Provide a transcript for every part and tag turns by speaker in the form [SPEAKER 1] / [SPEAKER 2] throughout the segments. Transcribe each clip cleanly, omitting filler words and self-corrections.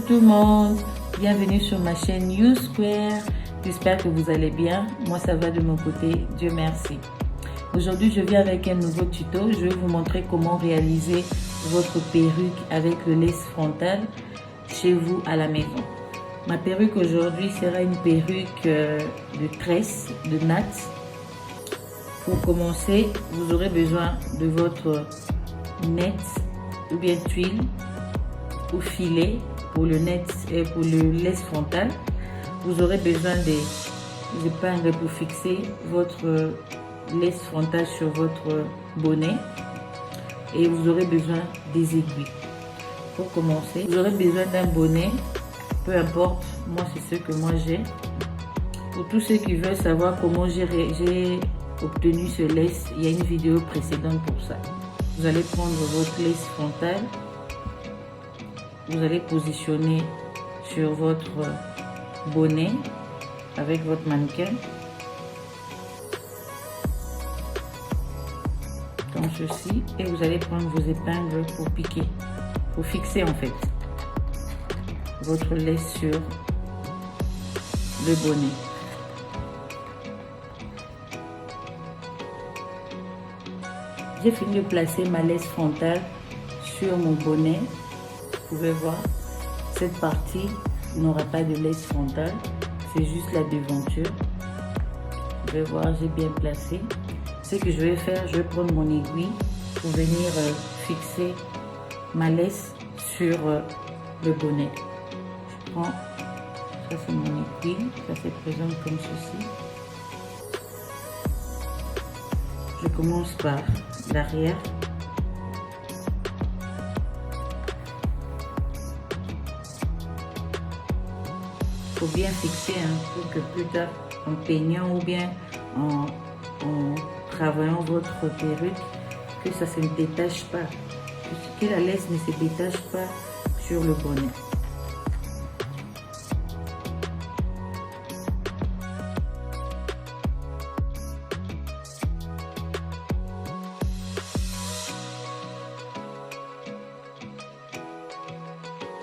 [SPEAKER 1] tout le monde, bienvenue sur ma chaîne YouSquare. J'espère que vous allez bien. Moi ça va de mon côté, Dieu merci. Aujourd'hui je viens avec un nouveau tuto. Je vais vous montrer comment réaliser votre perruque avec le lace frontal chez vous à la maison. Ma perruque aujourd'hui sera une perruque de tresse, de natte. Pour commencer, vous aurez besoin de votre net ou bien tuile ou filet pour le net et pour le lace frontal. Vous aurez besoin des épingles pour fixer votre lace frontal sur votre bonnet et vous aurez besoin des aiguilles. Pour commencer, vous aurez besoin d'un bonnet, peu importe, moi c'est ce que moi j'ai. Pour tous ceux qui veulent savoir comment j'ai obtenu ce lace, il y a une vidéo précédente pour ça. Vous allez prendre votre lace frontal, vous allez positionner sur votre bonnet avec votre mannequin comme ceci, et vous allez prendre vos épingles pour piquer, pour fixer en fait votre lace sur le bonnet. J'ai fini de placer ma lace frontale sur mon bonnet. Vous pouvez voir, cette partie n'aura pas de lace frontale, c'est juste la devanture. Vous pouvez voir, j'ai bien placé. Ce que je vais faire, je vais prendre mon aiguille pour venir fixer ma lace sur le bonnet. Je prends, ça c'est mon aiguille, ça se présente comme ceci. Je commence par l'arrière. Il faut bien fixer pour que plus tard, en peignant ou bien en travaillant votre perruque, que ça ne se détache pas, que la lace ne se détache pas sur le bonnet.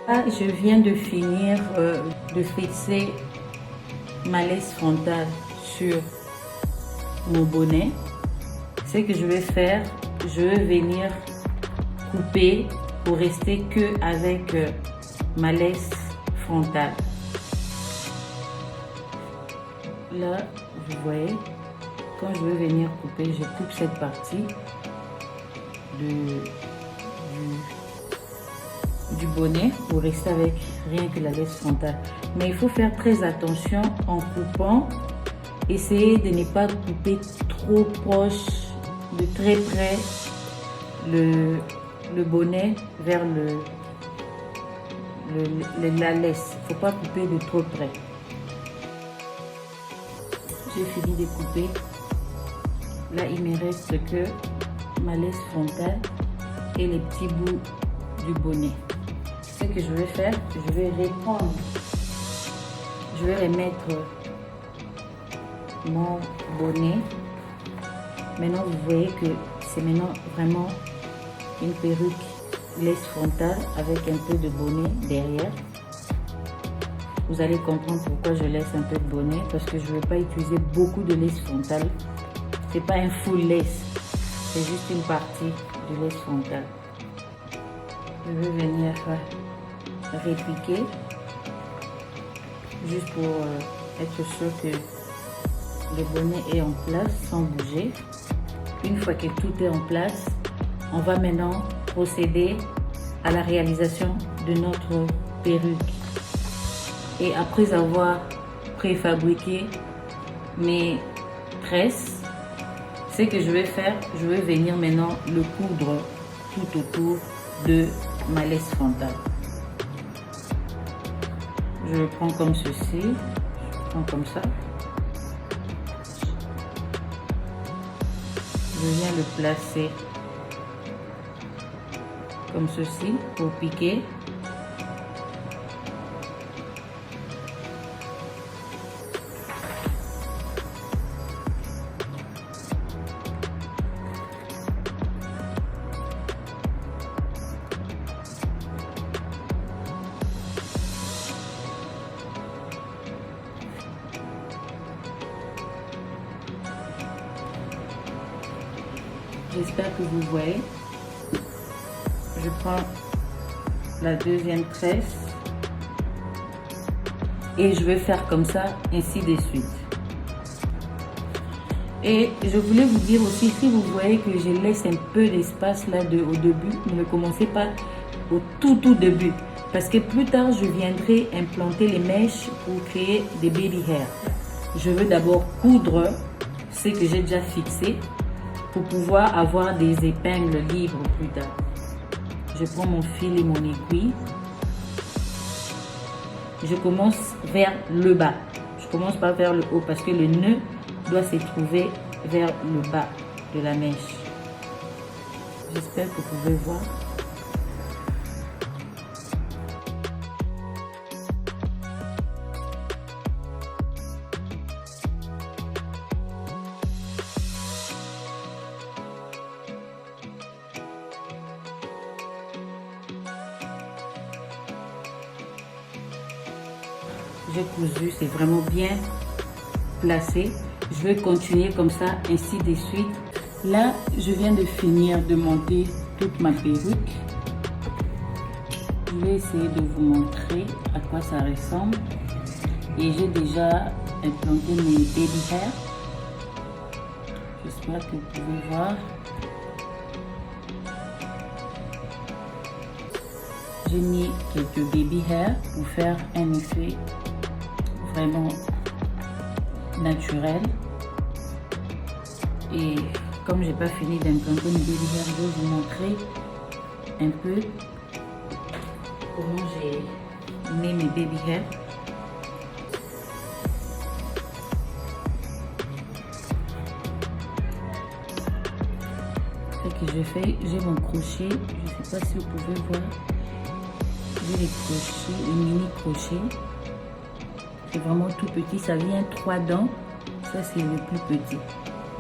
[SPEAKER 1] Là, je viens de finir de fixer ma lace frontale sur mon bonnet. Ce que je vais faire, je vais venir couper pour rester que avec ma lace frontale. Là, vous voyez, quand je vais venir couper, je coupe cette partie du bonnet pour rester avec rien que la lace frontale. Mais il faut faire très attention en coupant. Essayez de ne pas couper trop proche, de très près le bonnet vers la laisse. Il ne faut pas couper de trop près. J'ai fini de couper. Là, il me reste que ma laisse frontale et les petits bouts du bonnet. Ce que je vais faire, je vais reprendre, je vais remettre mon bonnet. Maintenant, vous voyez que c'est maintenant vraiment une perruque lace frontale avec un peu de bonnet derrière. Vous allez comprendre pourquoi je laisse un peu de bonnet, parce que je ne vais pas utiliser beaucoup de lace frontale. C'est pas un full lace, c'est juste une partie de lace frontale. Je vais venir répliquer juste pour être sûr que le bonnet est en place sans bouger. Une fois que tout est en place, on va maintenant procéder à la réalisation de notre perruque. Et après avoir préfabriqué mes tresses, ce que je vais faire, je vais venir maintenant le coudre tout autour de ma lace frontale. Je le prends comme ceci, je prends comme ça. Je viens le placer comme ceci pour piquer. J'espère que vous voyez. Je prends la deuxième tresse et je vais faire comme ça, ainsi de suite. Et je voulais vous dire aussi, si vous voyez que je laisse un peu d'espace là au début, ne commencez pas au tout début, parce que plus tard je viendrai implanter les mèches pour créer des baby hair. Je veux d'abord coudre ce que j'ai déjà fixé pour pouvoir avoir des épingles libres plus tard. Je prends mon fil et mon aiguille. Je commence vers le bas. Je commence pas vers le haut parce que le nœud doit se trouver vers le bas de la mèche. J'espère que vous pouvez voir. J'ai cousu, c'est vraiment bien placé. Je vais continuer comme ça, ainsi de suite. Là, je viens de finir de monter toute ma perruque. Je vais essayer de vous montrer à quoi ça ressemble. Et j'ai déjà implanté mes baby hair. J'espère que vous pouvez voir. J'ai mis quelques baby hair pour faire un effet vraiment naturel. Et comme j'ai pas fini d'implanter mes baby hair, je vais vous montrer un peu comment j'ai mis mes baby hair. Ce que je fais, j'ai mon crochet, je sais pas si vous pouvez voir, j'ai les crochets, les mini crochets. C'est vraiment tout petit, ça vient 3 dents, ça c'est le plus petit.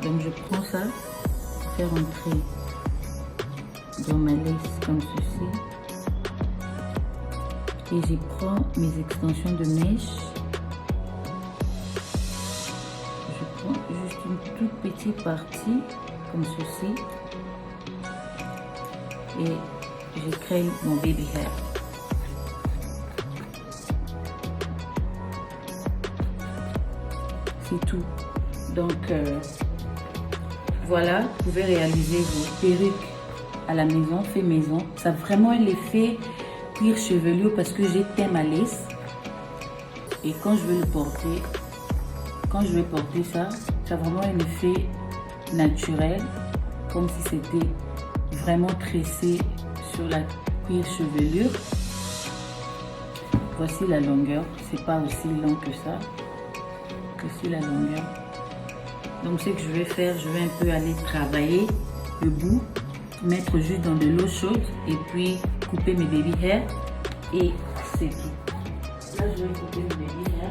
[SPEAKER 1] Donc je prends ça pour faire entrer dans ma laisse comme ceci. Et je prends mes extensions de mèche. Je prends juste une toute petite partie comme ceci. Et je crée mon baby hair. C'est tout. Donc voilà, vous pouvez réaliser vos perruques à la maison, fait maison. Ça a vraiment l'effet cuir chevelu parce que j'ai teint ma lace. Et quand je vais le porter, quand je vais porter ça, ça a vraiment un effet naturel, comme si c'était vraiment tressé sur la cuir chevelure. Voici la longueur, c'est pas aussi long que ça. Voici la longueur. Donc ce que je vais faire, je vais un peu aller travailler le bout, mettre juste dans de l'eau chaude et puis couper mes baby hair et c'est tout. Là je vais couper mes baby hair.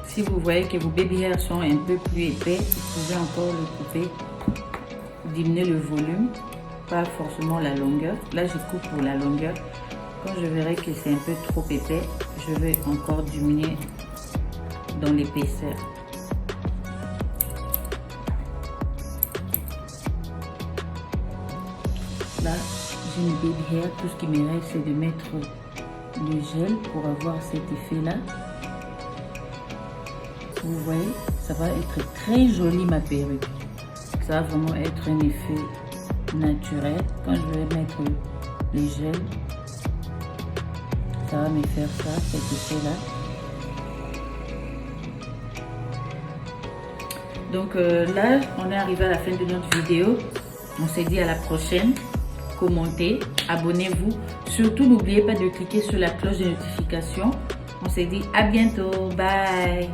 [SPEAKER 1] Si vous voyez que vos baby hairs sont un peu plus épais, vous pouvez encore le couper, diminuer le volume, pas forcément la longueur. Là, je coupe pour la longueur. Quand je verrai que c'est un peu trop épais, je vais encore diminuer dans l'épaisseur. Là, j'ai une baby hair. Tout ce qui me reste, c'est de mettre le gel pour avoir cet effet-là. Vous voyez, ça va être très joli ma perruque. Ça va vraiment être un effet naturel. Quand je vais mettre les gels, ça va me faire ça, cet effet-là. Donc là, on est arrivé à la fin de notre vidéo. On s'est dit à la prochaine. Commentez, abonnez-vous. Surtout, n'oubliez pas de cliquer sur la cloche de notification. On s'est dit à bientôt. Bye.